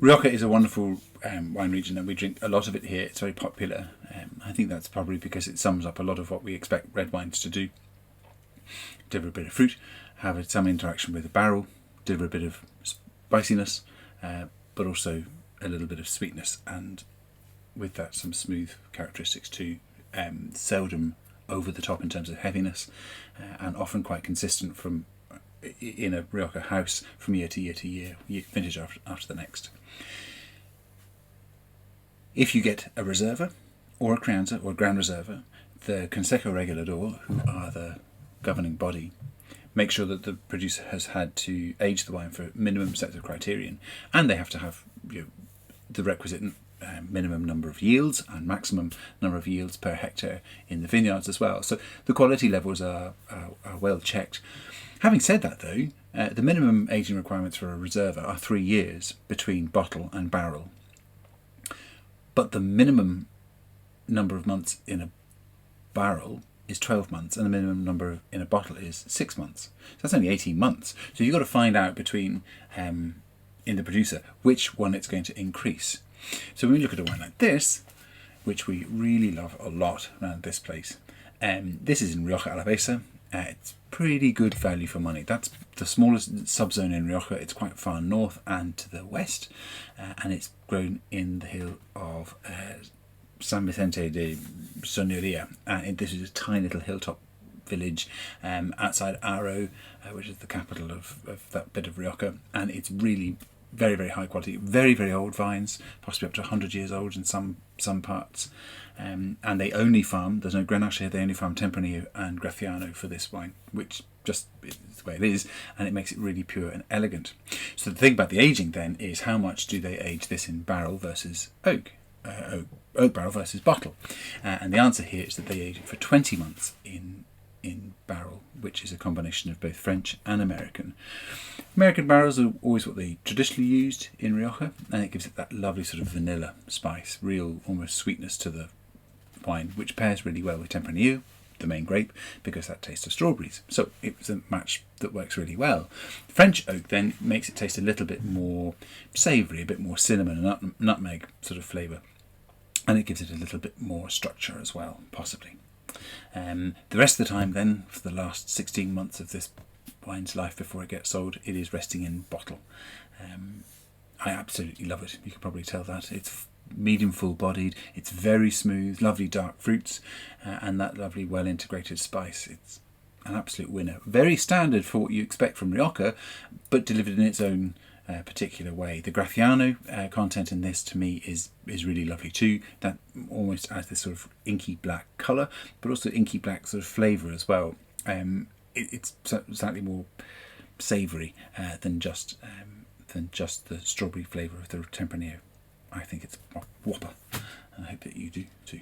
Rioja is a wonderful wine region, and we drink a lot of it here. It's very popular. I think that's probably because it sums up a lot of what we expect red wines to do. Deliver a bit of fruit, have some interaction with the barrel, deliver a bit of spiciness, but also a little bit of sweetness, and with that some smooth characteristics too. Seldom over the top in terms of heaviness, and often quite consistent from in a Rioja house from year to year to year, vintage after the next. If you get a Reserva or a Crianza or a Gran Reserva, the Consejo Regulador, who are the governing body, make sure that the producer has had to age the wine for minimum sets of criterion, and they have to have the requisite minimum number of yields and maximum number of yields per hectare in the vineyards as well. So the quality levels are well checked. Having said that though, the minimum aging requirements for a Reserva are 3 years between bottle and barrel. But the minimum number of months in a barrel is 12 months, and the minimum number in a bottle is 6 months. So that's only 18 months. So you've got to find out between, in the producer, which one it's going to increase. So when we look at a wine like this, which we really love a lot around this place, this is in Rioja Alavesa. It's pretty good value for money. That's the smallest subzone in Rioja. It's quite far north and to the west, and it's grown in the hill of San Vicente de Soneria. This is a tiny little hilltop village outside Haro, which is the capital of that bit of Rioja, and it's really very, very high quality, very, very old vines, possibly up to 100 years old in some parts. And they only farm, there's no Grenache, they only farm Tempranillo and Graciano for this wine, which just is the way it is, and it makes it really pure and elegant. So the thing about the aging then is how much do they age this in barrel versus oak barrel versus bottle? And the answer here is that they age it for 20 months in barrel, which is a combination of both French and American. American barrels are always what they traditionally used in Rioja, and it gives it that lovely sort of vanilla spice, real almost sweetness to the wine, which pairs really well with Tempranillo, the main grape, because that taste of strawberries. So it's a match that works really well. French oak then makes it taste a little bit more savoury, a bit more cinnamon and nutmeg sort of flavour, and it gives it a little bit more structure as well, possibly. The rest of the time then, for the last 16 months of this wine's life before it gets sold, it is resting in bottle. I absolutely love it. You can probably tell that. It's medium full bodied, it's very smooth, lovely dark fruits, and that lovely well integrated spice. It's an absolute winner. Very standard for what you expect from Rioja, but delivered in its own particular way. The Graciano content in this to me is really lovely too. That almost adds this sort of inky black colour, but also inky black sort of flavour as well. It's slightly more savoury than just the strawberry flavour of the Tempranillo. I think it's a whopper, and I hope that you do too.